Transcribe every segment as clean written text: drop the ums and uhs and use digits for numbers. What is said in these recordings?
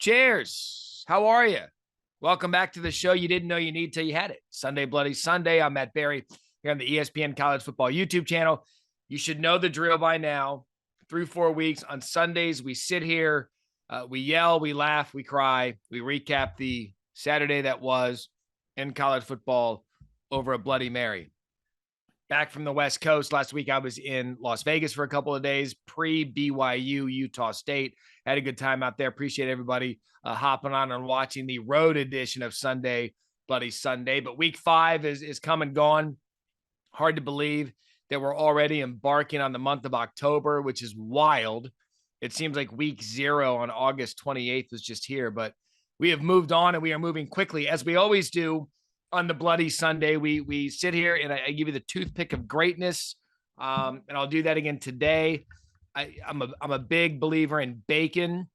Cheers. How are you? Welcome back to the show you didn't know you need till you had it. Sunday Bloody Sunday. I'm Matt Barrie here on the ESPN College Football YouTube channel. You should know the drill by now. Through 4 weeks on Sundays, we sit here, we yell, we laugh, we cry, we recap the Saturday that was in college football over a Bloody Mary. Back from the West Coast. Last week, I was in Las Vegas for a couple of days, pre-BYU, Utah State. Had a good time out there. Appreciate everybody hopping on and watching the road edition of Sunday Bloody Sunday. But week 5 is come and gone. Hard to believe that we're already embarking on the month of October, which is wild. It seems like week 0 on August 28th was just here, but we have moved on and we are moving quickly, as we always do. On the Bloody Sunday, we sit here and I give you the toothpick of greatness, and I'll do that again today. I'm a big believer in bacon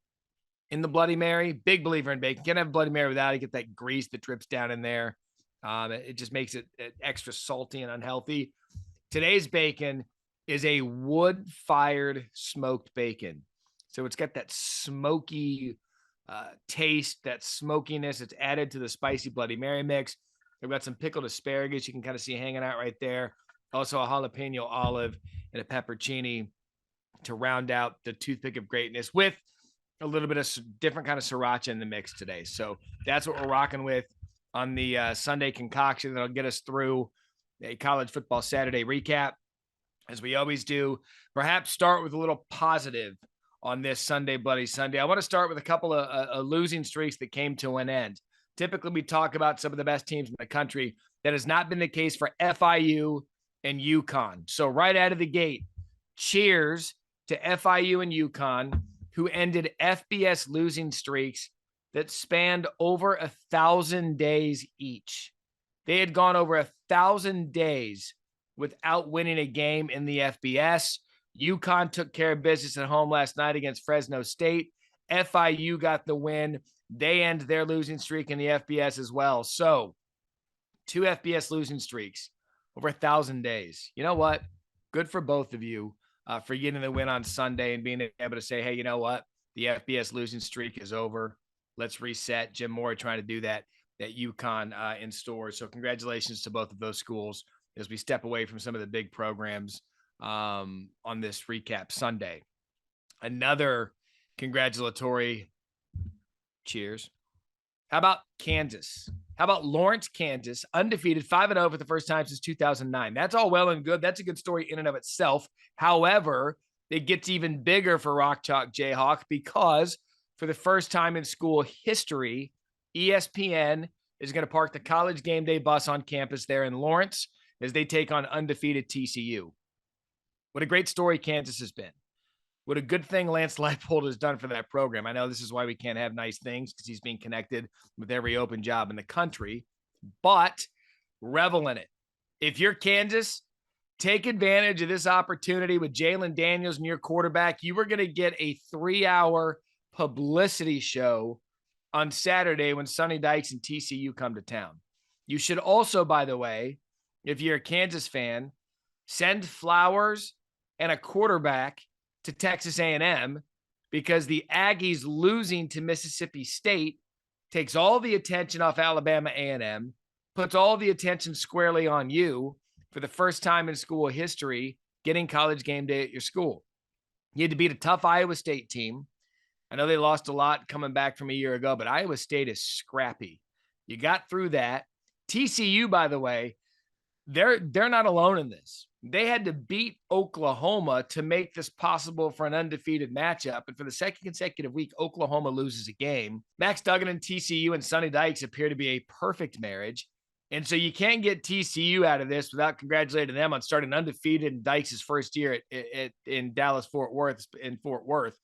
in the Bloody Mary. Big believer in bacon. Can't have Bloody Mary without it. Get that grease that drips down in there. It just makes it extra salty and unhealthy. Today's bacon is a wood-fired smoked bacon, so it's got that smoky taste, that smokiness. It's added to the spicy Bloody Mary mix. We've got some pickled asparagus you can kind of see hanging out right there. Also a jalapeno olive and a peppercini to round out the toothpick of greatness, with a little bit of different kind of sriracha in the mix today. So that's what we're rocking with on the Sunday concoction that'll get us through a college football Saturday recap, as we always do. Perhaps start with a little positive on this Sunday Bloody Sunday. I want to start with a couple of losing streaks that came to an end. Typically, we talk about some of the best teams in the country. That has not been the case for FIU and UConn. So right out of the gate, cheers to FIU and UConn, who ended FBS losing streaks that spanned over 1,000 days each. They had gone over 1,000 days without winning a game in the FBS. UConn took care of business at home last night against Fresno State. FIU got the win. They end their losing streak in the FBS as well. So 2 FBS losing streaks over 1,000 days. You know what? Good for both of you for getting the win on Sunday and being able to say, hey, you know what? The FBS losing streak is over. Let's reset. Jim Moore trying to do that at UConn in stores. So congratulations to both of those schools as we step away from some of the big programs on this recap Sunday. Another congratulatory cheers. How about Kansas? How about Lawrence, Kansas, undefeated, 5-0 for the first time since 2009. That's all well and good. That's a good story in and of itself. However, it gets even bigger for Rock Chalk Jayhawk, because for the first time in school history, ESPN is going to park the College Game Day bus on campus there in Lawrence as they take on undefeated TCU. What a great story Kansas has been. What a good thing Lance Leipold has done for that program. I know this is why we can't have nice things, because he's being connected with every open job in the country, but revel in it. If you're Kansas, take advantage of this opportunity with Jalen Daniels and your quarterback. You are going to get a 3-hour publicity show on Saturday when Sonny Dykes and TCU come to town. You should also, by the way, if you're a Kansas fan, send flowers and a quarterback to Texas A&M, because the Aggies losing to Mississippi State takes all the attention off Alabama A&M, puts all the attention squarely on you for the first time in school history, getting College Game Day at your school. You had to beat a tough Iowa State team. I know they lost a lot coming back from a year ago, but Iowa State is scrappy. You got through that. TCU, by the way, they're not alone in this. They had to beat Oklahoma to make this possible for an undefeated matchup. And for the second consecutive week, Oklahoma loses a game. Max Duggan and TCU and Sonny Dykes appear to be a perfect marriage. And so you can't get TCU out of this without congratulating them on starting undefeated in Dykes' first year in Dallas-Fort Worth.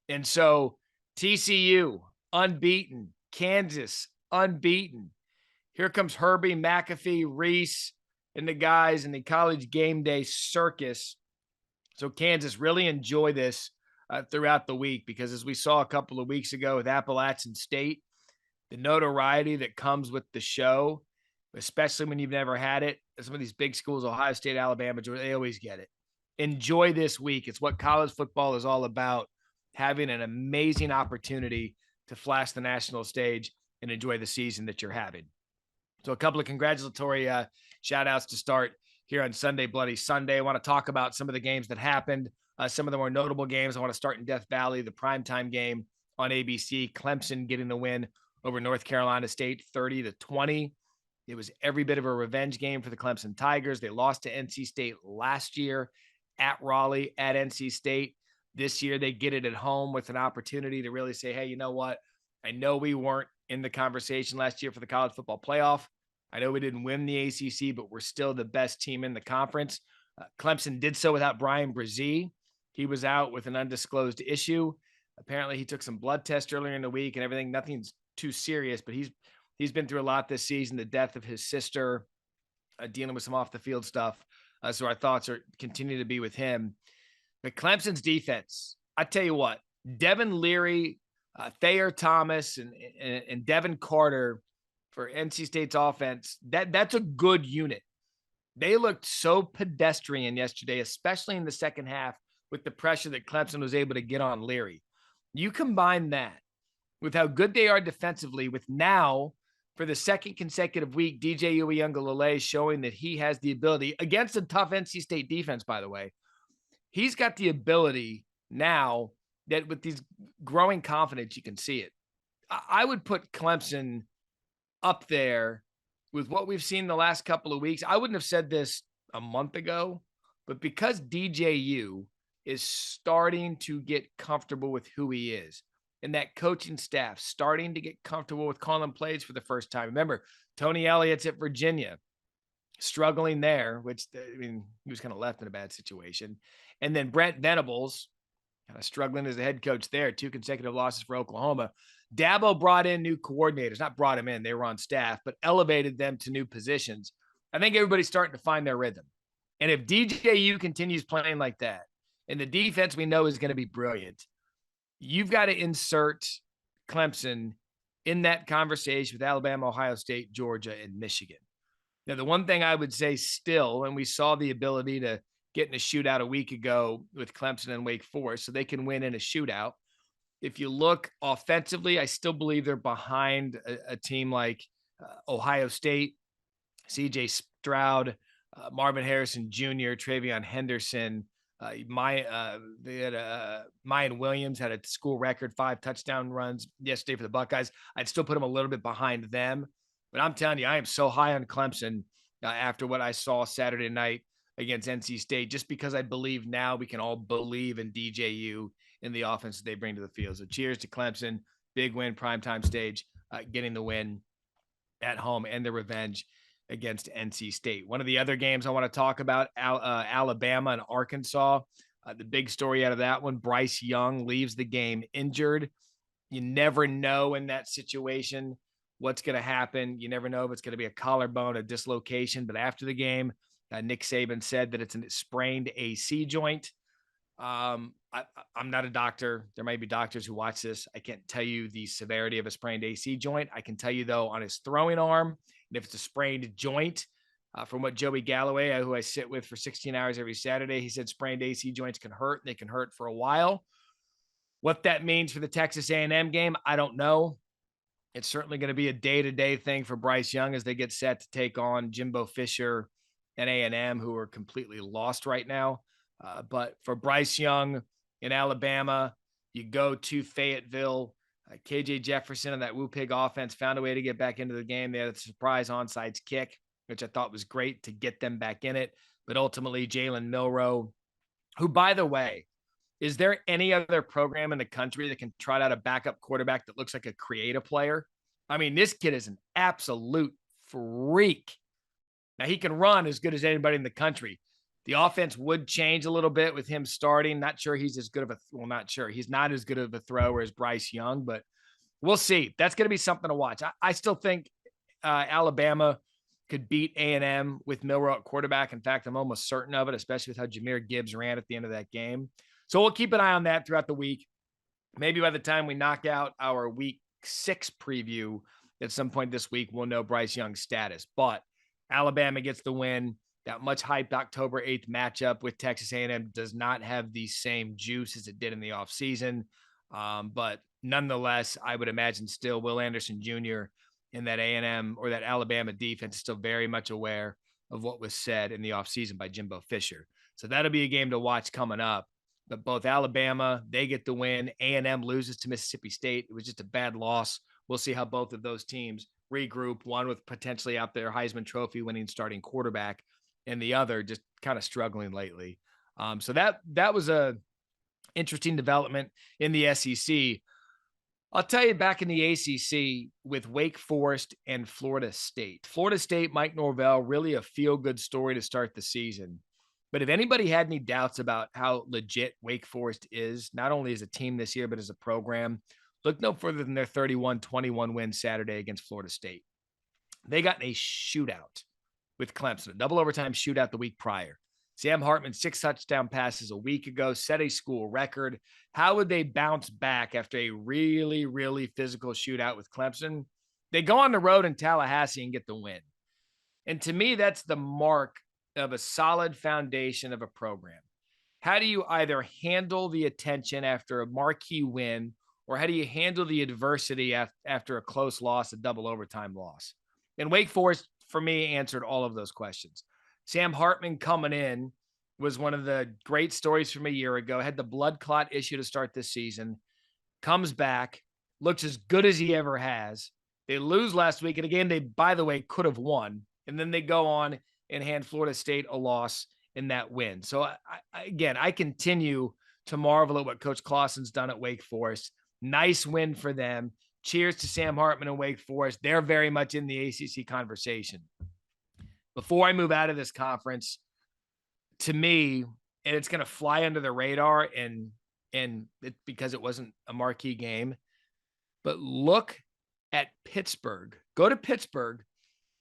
And so TCU, unbeaten. Kansas, unbeaten. Here comes Herbie, McAfee, Reese, and the guys in the College Game Day circus. So Kansas, really enjoy this throughout the week, because as we saw a couple of weeks ago with Appalachian State, the notoriety that comes with the show, especially when you've never had it, some of these big schools, Ohio State, Alabama, Georgia, they always get it. Enjoy this week. It's what college football is all about, having an amazing opportunity to flash the national stage and enjoy the season that you're having. So a couple of congratulatory shout outs to start here on Sunday Bloody Sunday. I want to talk about some of the games that happened, some of the more notable games. I want to start in Death Valley, the primetime game on ABC, Clemson getting the win over North Carolina State 30-20. It was every bit of a revenge game for the Clemson Tigers. They lost to NC State last year at Raleigh, at NC State. This year, they get it at home with an opportunity to really say, hey, you know what? I know we weren't in the conversation last year for the college football playoff. I know we didn't win the ACC, but we're still the best team in the conference. Clemson did so without Brian Brzee. He was out with an undisclosed issue. Apparently, he took some blood tests earlier in the week and everything. Nothing's too serious, but he's been through a lot this season. The death of his sister, dealing with some off the field stuff. So our thoughts continue to be with him. But Clemson's defense, I tell you what, Devin Leary, Thayer Thomas, and Devin Carter for NC State's offense, that's a good unit. They looked so pedestrian yesterday, especially in the second half with the pressure that Clemson was able to get on Leary. You combine that with how good they are defensively, with now, for the second consecutive week, DJ Uiagalelei showing that he has the ability against a tough NC State defense, by the way. He's got the ability now that with these growing confidence, you can see it. I would put Clemson up there with what we've seen the last couple of weeks. I wouldn't have said this a month ago, but because DJU is starting to get comfortable with who he is, and that coaching staff starting to get comfortable with calling plays for the first time. Remember, Tony Elliott's at Virginia, struggling there, which, I mean, he was kind of left in a bad situation. And then Brent Venables, kind of struggling as a head coach there, 2 consecutive losses for Oklahoma. Dabo brought in new coordinators, not brought them in, they were on staff, but elevated them to new positions. I think everybody's starting to find their rhythm. And if DJU continues playing like that, and the defense we know is going to be brilliant, you've got to insert Clemson in that conversation with Alabama, Ohio State, Georgia, and Michigan. Now, the one thing I would say still, and we saw the ability to get in a shootout a week ago with Clemson and Wake Forest, so they can win in a shootout. If you look offensively, I still believe they're behind a team like Ohio State, CJ Stroud, Marvin Harrison Jr., Travion Henderson. Mayan Williams had a school record 5 touchdown runs yesterday for the Buckeyes. I'd still put them a little bit behind them, but I'm telling you, I am so high on Clemson after what I saw Saturday night against NC State, just because I believe now we can all believe in DJU in the offense that they bring to the field. So cheers to Clemson, big win, primetime stage, getting the win at home and the revenge against NC State. One of the other games I want to talk about, Alabama and Arkansas. The big story out of that one, Bryce Young leaves the game injured. You never know in that situation what's going to happen. You never know if it's going to be a collarbone, a dislocation. But after the game, Nick Saban said that it's a sprained AC joint. I'm not a doctor. There might be doctors who watch this. I can't tell you the severity of a sprained AC joint. I can tell you, though, on his throwing arm, and if it's a sprained joint, from what Joey Galloway, who I sit with for 16 hours every Saturday, he said sprained AC joints can hurt. And they can hurt for a while. What that means for the Texas A&M game, I don't know. It's certainly going to be a day-to-day thing for Bryce Young as they get set to take on Jimbo Fisher and A&M, who are completely lost right now. But for Bryce Young in Alabama, you go to Fayetteville. KJ Jefferson and that Woo Pig offense found a way to get back into the game. They had a surprise onside kick, which I thought was great to get them back in it. But ultimately, Jalen Milroe, who, by the way, is there any other program in the country that can trot out a backup quarterback that looks like a creative player? I mean, this kid is an absolute freak. Now, he can run as good as anybody in the country. The offense would change a little bit with him starting. Not sure he's as good of not sure. He's not as good of a thrower as Bryce Young, but we'll see. That's going to be something to watch. I still think Alabama could beat A&M with Milroe at quarterback. In fact, I'm almost certain of it, especially with how Jahmyr Gibbs ran at the end of that game. So we'll keep an eye on that throughout the week. Maybe by the time we knock out our week 6 preview at some point this week, we'll know Bryce Young's status. But Alabama gets the win. That much hyped October 8th matchup with Texas A&M does not have the same juice as it did in the offseason. But nonetheless, I would imagine still Will Anderson Jr. in that A&M or that Alabama defense is still very much aware of what was said in the offseason by Jimbo Fisher. So that'll be a game to watch coming up. But both Alabama, they get the win. A&M loses to Mississippi State. It was just a bad loss. We'll see how both of those teams regroup, one with potentially out there Heisman Trophy winning starting quarterback, and the other just kind of struggling lately. So that was a interesting development in the SEC. I'll tell you, back in the ACC with Wake Forest and Florida State. Florida State, Mike Norvell, really a feel-good story to start the season. But if anybody had any doubts about how legit Wake Forest is, not only as a team this year, but as a program, look no further than their 31-21 win Saturday against Florida State. They got in a shootout with Clemson, a double overtime shootout the week prior. Sam Hartman, 6 touchdown passes a week ago, set a school record. How would they bounce back after a really, really physical shootout with Clemson? They go on the road in Tallahassee and get the win. And to me, that's the mark of a solid foundation of a program. How do you either handle the attention after a marquee win, or how do you handle the adversity after a close loss, a double overtime loss? And Wake Forest, for me, answered all of those questions. Sam Hartman coming in was one of the great stories from a year ago. Had the blood clot issue to start this season. Comes back, looks as good as he ever has. They lose last week in a game they, by the way, could have won. And then they go on and hand Florida State a loss in that win. So, I continue to marvel at what Coach Clawson's done at Wake Forest. Nice win for them. Cheers to Sam Hartman and Wake Forest. They're very much in the ACC conversation. Before I move out of this conference, to me, and it's going to fly under the radar and it, because it wasn't a marquee game, but look at Pittsburgh. Go to Pittsburgh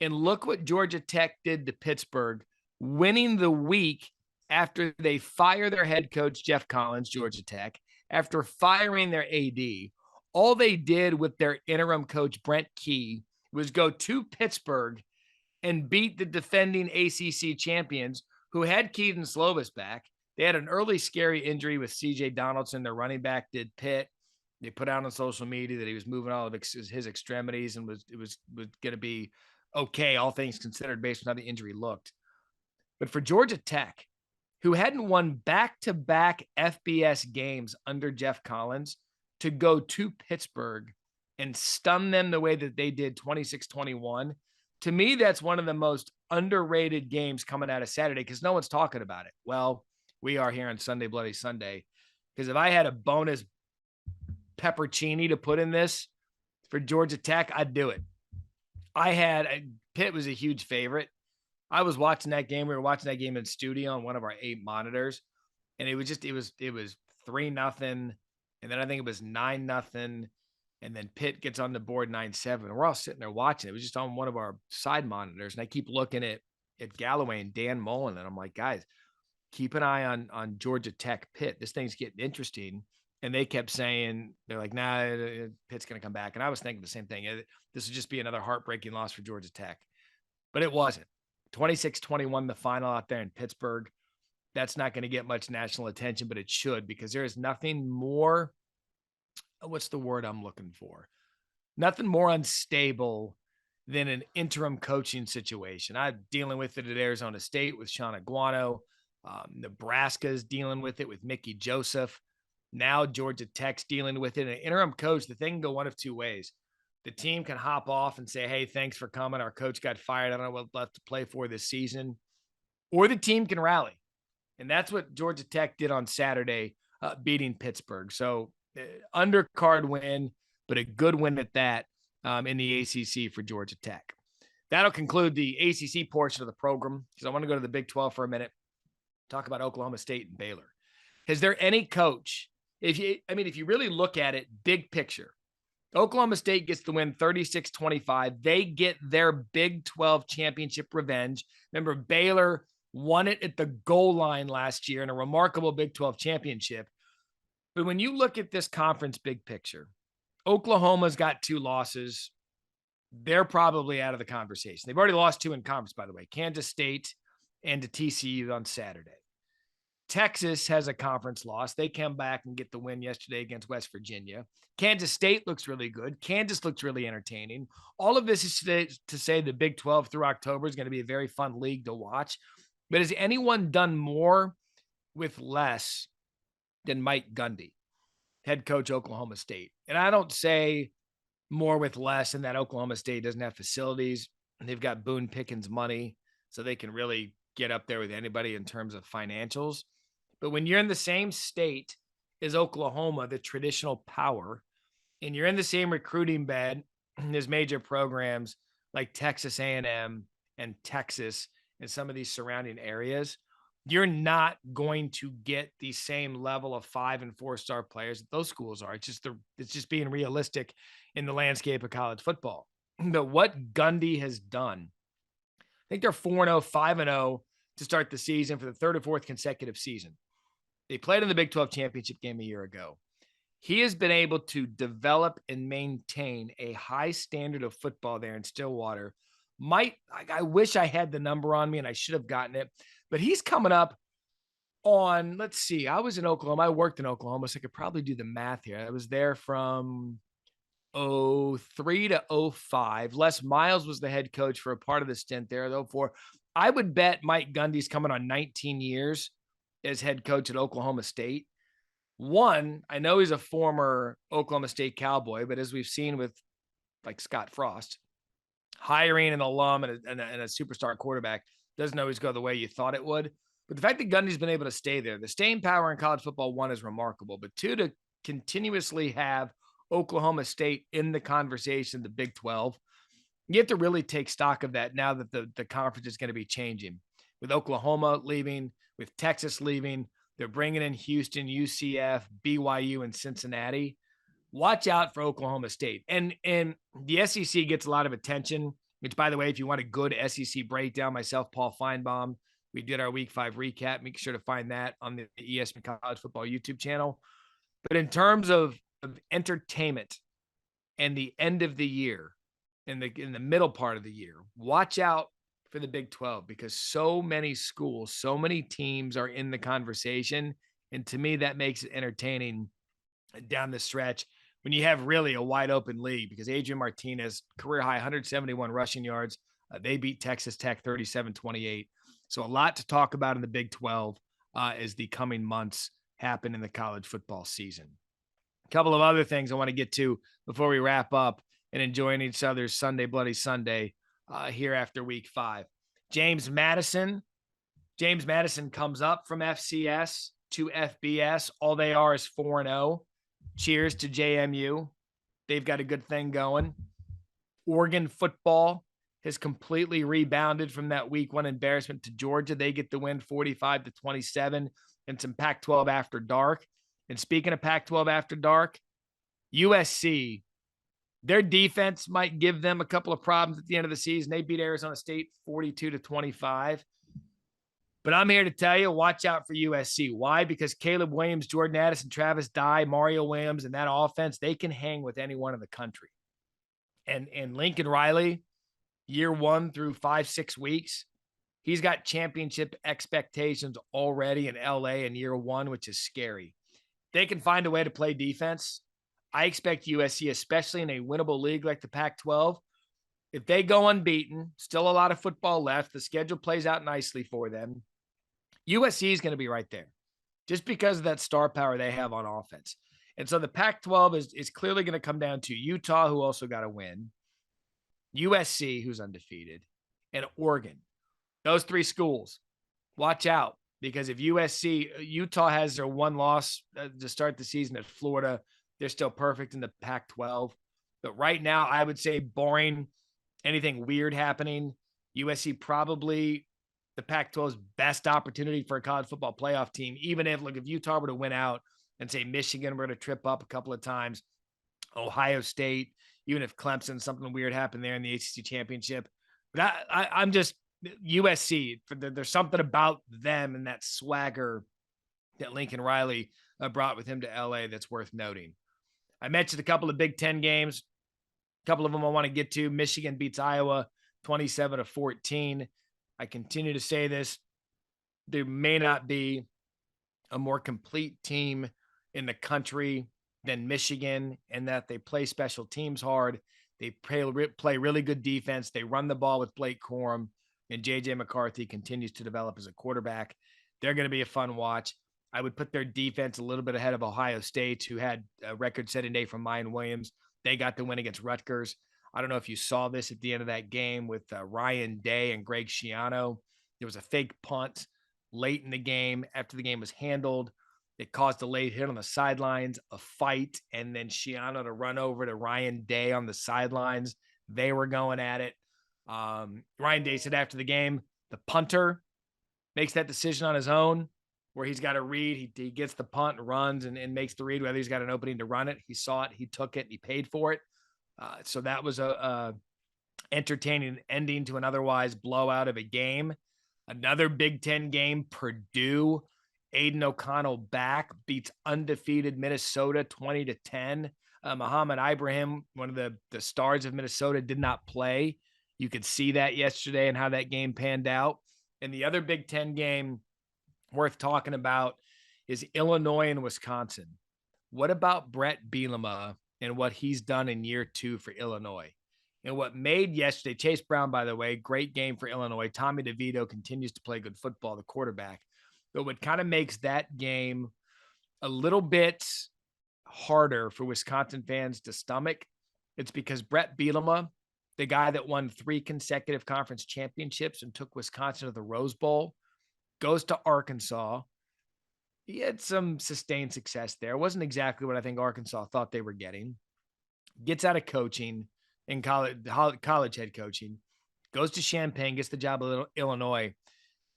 and look what Georgia Tech did to Pittsburgh, winning the week after they fire their head coach, Jeff Collins, Georgia Tech, after firing their AD. All they did with their interim coach, Brent Key, was go to Pittsburgh and beat the defending ACC champions who had Keaton Slovis back. They had an early scary injury with CJ Donaldson. Their running back did Pitt. They put out on social media that he was moving all of his extremities and was going to be okay, all things considered, based on how the injury looked. But for Georgia Tech, who hadn't won back-to-back FBS games under Jeff Collins, to go to Pittsburgh and stun them the way that they did 26-21, to me, that's one of the most underrated games coming out of Saturday because no one's talking about it. Well, we are here on Sunday Bloody Sunday, because if I had a bonus peppercini to put in this for Georgia Tech, I'd do it. Pitt was a huge favorite. I was watching that game. We were watching that game in studio on one of our 8 monitors, and it was 3-0, and then I think it was 9-0. And then Pitt gets on the board 9-7. We're all sitting there watching. It was just on one of our side monitors. And I keep looking at Galloway and Dan Mullen. And I'm like, guys, keep an eye on Georgia Tech Pitt. This thing's getting interesting. And they kept saying, they're like, nah, Pitt's going to come back. And I was thinking the same thing. This would just be another heartbreaking loss for Georgia Tech. But it wasn't. 26-21, the final out there in Pittsburgh. That's not going to get much national attention, but it should, because there is nothing more, what's the word I'm looking for? Nothing more unstable than an interim coaching situation. I'm dealing with it at Arizona State with Sean Aguano. Nebraska's dealing with it with Mickey Joseph. Now Georgia Tech's dealing with it. An interim coach, the thing can go one of two ways. The team can hop off and say, hey, thanks for coming. Our coach got fired. I don't know what left to play for this season. Or the team can rally. And that's what Georgia Tech did on Saturday, beating Pittsburgh. So undercard win, but a good win at that in the ACC for Georgia Tech. That'll conclude the ACC portion of the program, because I want to go to the Big 12 for a minute, talk about Oklahoma State and Baylor. Is there any coach, if you really look at it, big picture, Oklahoma State gets the win 36-25. They get their Big 12 championship revenge. Remember, Baylor won it at the goal line last year in a remarkable Big 12 championship. But when you look at this conference big picture, Oklahoma's got 2 losses. They're probably out of the conversation. They've already lost 2 in conference, by the way, Kansas State and to TCU on Saturday. Texas has a conference loss. They come back and get the win yesterday against West Virginia. Kansas State looks really good. Kansas looks really entertaining. All of this is to say the Big 12 through October is going to be a very fun league to watch. But has anyone done more with less than Mike Gundy, head coach, Oklahoma State? And I don't say more with less in that Oklahoma State doesn't have facilities. And they've got Boone Pickens money, so they can really get up there with anybody in terms of financials. But when you're in the same state as Oklahoma, the traditional power, and you're in the same recruiting bed as major programs like Texas A&M and Texas and some of these surrounding areas, you're not going to get the same level of 5- and 4-star players that those schools are. It's just being realistic in the landscape of college football. But what Gundy has done, I think they're 4-0, 5-0 to start the season for the third or fourth consecutive season. They played in the Big 12 championship game a year ago. He has been able to develop and maintain a high standard of football there in Stillwater. I wish I had the number on me and I should have gotten it, but he's coming up on, let's see, I was in Oklahoma. I worked in Oklahoma, so I could probably do the math here. I was there from 03 to 05. Les Miles was the head coach for a part of the stint there, though. I would bet Mike Gundy's coming on 19 years as head coach at Oklahoma State. One, I know he's a former Oklahoma State Cowboy, but as we've seen with like Scott Frost, hiring an alum and a superstar quarterback doesn't always go the way you thought it would. But the fact that Gundy's been able to stay there, the staying power in college football, one, is remarkable. But two, to continuously have Oklahoma State in the conversation, the Big 12, you have to really take stock of that now that the conference is going to be changing. With Oklahoma leaving, with Texas leaving, they're bringing in Houston, UCF, BYU, and Cincinnati. Watch out for Oklahoma State. And the SEC gets a lot of attention, which, by the way, if you want a good SEC breakdown, myself, Paul Feinbaum, we did our Week 5 recap. Make sure to find that on the ESPN College Football YouTube channel. But in terms of entertainment and the end of the year, in the middle part of the year, watch out for the Big 12 because so many schools, so many teams are in the conversation. And to me, that makes it entertaining down the stretch when you have really a wide open league because Adrian Martinez, career high 171 rushing yards. They beat Texas Tech 37-28. So a lot to talk about in the Big 12 as the coming months happen in the college football season. A couple of other things I want to get to before we wrap up and enjoying each other's Sunday Bloody Sunday here after Week 5. James Madison comes up from FCS to FBS. All they are is 4-0. Cheers to JMU. They've got a good thing going. Oregon football has completely rebounded from that Week 1 embarrassment to Georgia. They get the win 45-27 and some Pac-12 after dark. And speaking of Pac-12 after dark, USC, their defense might give them a couple of problems at the end of the season. They beat Arizona State 42-25. But I'm here to tell you, watch out for USC. Why? Because Caleb Williams, Jordan Addison, Travis Dye, Mario Williams, and that offense, they can hang with anyone in the country. And Lincoln Riley, year 1 through 5-6 weeks, he's got championship expectations already in LA in year 1, which is scary. They can find a way to play defense. I expect USC, especially in a winnable league like the Pac-12, if they go unbeaten, still a lot of football left, the schedule plays out nicely for them, USC is going to be right there just because of that star power they have on offense. And so the Pac-12 is clearly going to come down to Utah, who also got a win, USC, who's undefeated, and Oregon. Those 3 schools, watch out, because if Utah has their 1 loss to start the season at Florida, they're still perfect in the Pac-12. But right now, I would say barring anything weird happening, USC probably the Pac-12's best opportunity for a college football playoff team, even if Utah were to win out and say Michigan were to trip up a couple of times, Ohio State, even if Clemson, something weird happened there in the ACC championship. But I'm just USC. There's something about them and that swagger that Lincoln Riley brought with him to LA that's worth noting. I mentioned a couple of Big Ten games. A couple of them I want to get to. Michigan beats Iowa 27-14. I continue to say this. There may not be a more complete team in the country than Michigan, and that they play special teams hard. They play really good defense. They run the ball with Blake Corum, and J.J. McCarthy continues to develop as a quarterback. They're going to be a fun watch. I would put their defense a little bit ahead of Ohio State, who had a record-setting day from Mayan Williams. They got the win against Rutgers. I don't know if you saw this at the end of that game with Ryan Day and Greg Schiano. There was a fake punt late in the game after the game was handled. It caused a late hit on the sidelines, a fight, and then Schiano to run over to Ryan Day on the sidelines. They were going at it. Ryan Day said after the game, the punter makes that decision on his own, where he's got to read. He gets the punt, runs, and makes the read, whether he's got an opening to run it. He saw it, he took it, he paid for it. So that was a entertaining ending to an otherwise blowout of a game. Another Big Ten game, Purdue. Aiden O'Connell back, beats undefeated Minnesota 20-10. Muhammad Ibrahim, one of the stars of Minnesota, did not play. You could see that yesterday and how that game panned out. And the other Big Ten game worth talking about is Illinois and Wisconsin. What about Brett Bielema and what he's done in year 2 for Illinois? And what made yesterday, Chase Brown, by the way, great game for Illinois. Tommy DeVito continues to play good football, the quarterback. But what kind of makes that game a little bit harder for Wisconsin fans to stomach, it's because Brett Bielema, the guy that won 3 consecutive conference championships and took Wisconsin to the Rose Bowl, goes to Arkansas. He had some sustained success there. It wasn't exactly what I think Arkansas thought they were getting. Gets out of coaching in college head coaching, goes to Champaign, gets the job of Illinois,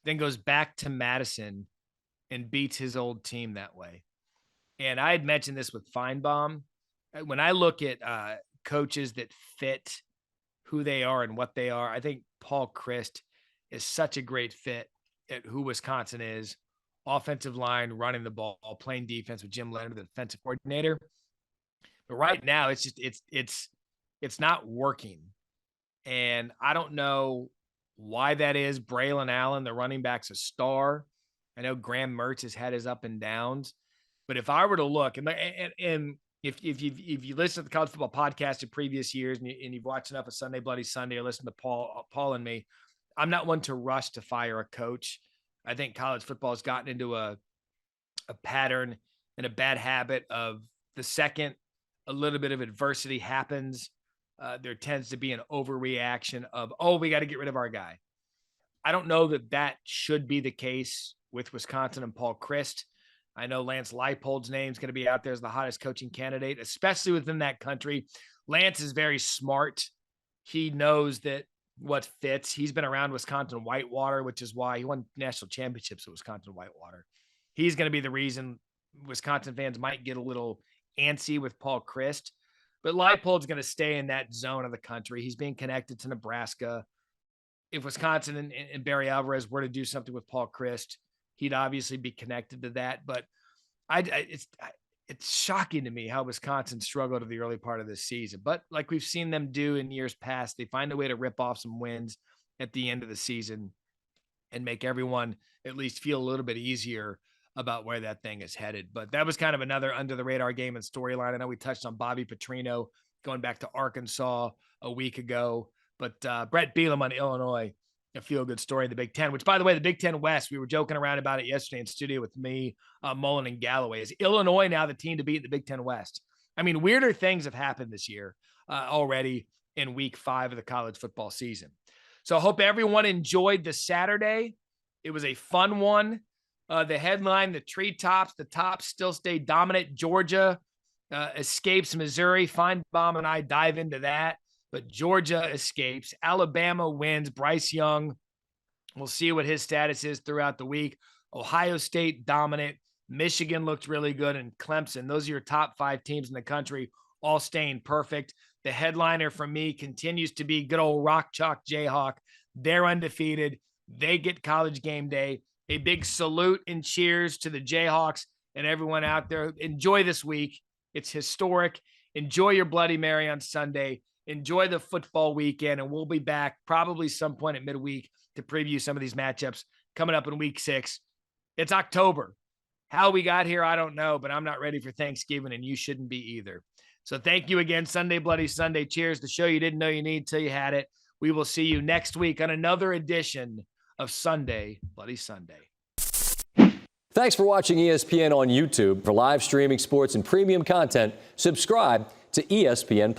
then goes back to Madison and beats his old team that way. And I had mentioned this with Feinbaum. When I look at coaches that fit who they are and what they are, I think Paul Chryst is such a great fit at who Wisconsin is. Offensive line, running the ball, playing defense with Jim Leonard, the defensive coordinator. But right now, it's just it's not working. And I don't know why that is. Braylon Allen, the running back's a star. I know Graham Mertz has had his up and downs. But if I were to look, and if you listen to the college football podcast in previous years and you've watched enough of Sunday Bloody Sunday or listen to Paul and me, I'm not one to rush to fire a coach. I think college football has gotten into a pattern and a bad habit of the second a little bit of adversity happens, there tends to be an overreaction of, oh, we got to get rid of our guy. I don't know that should be the case with Wisconsin and Paul Chryst. I know Lance Leipold's name is going to be out there as the hottest coaching candidate, especially within that country. Lance is very smart. He knows that what fits. He's been around Wisconsin Whitewater, which is why he won national championships at Wisconsin Whitewater. He's going to be the reason Wisconsin fans might get a little antsy with Paul Chryst. But Leipold's going to stay in that zone of the country. He's being connected to Nebraska. If Wisconsin and Barrie Alvarez were to do something with Paul Chryst, he'd obviously be connected to that. But it's shocking to me how Wisconsin struggled in the early part of this season. But like we've seen them do in years past, they find a way to rip off some wins at the end of the season and make everyone at least feel a little bit easier about where that thing is headed. But that was kind of another under the radar game and storyline. I know we touched on Bobby Petrino going back to Arkansas a week ago, but Brett Bielema on Illinois, a feel-good story in the Big Ten, which, by the way, the Big Ten West, we were joking around about it yesterday in studio with me, Mullen, and Galloway. Is Illinois now the team to beat in the Big Ten West? I mean, weirder things have happened this year already in week 5 of the college football season. So I hope everyone enjoyed the Saturday. It was a fun one. The headline, the treetops, the tops still stay dominant. Georgia escapes Missouri. Feinbaum and I dive into that. But Georgia escapes. Alabama wins. Bryce Young, we'll see what his status is throughout the week. Ohio State dominant. Michigan looked really good. And Clemson, those are your top 5 teams in the country, all staying perfect. The headliner for me continues to be good old Rock Chalk Jayhawk. They're undefeated. They get College Game Day. A big salute and cheers to the Jayhawks and everyone out there. Enjoy this week. It's historic. Enjoy your Bloody Mary on Sunday. Enjoy the football weekend, and we'll be back probably some point at midweek to preview some of these matchups coming up in week 6. It's October. How we got here, I don't know, but I'm not ready for Thanksgiving, and you shouldn't be either. So thank you again, Sunday Bloody Sunday. Cheers, the show you didn't know you need till you had it. We will see you next week on another edition of Sunday Bloody Sunday. Thanks for watching ESPN on YouTube. For live streaming sports and premium content, subscribe to ESPN+.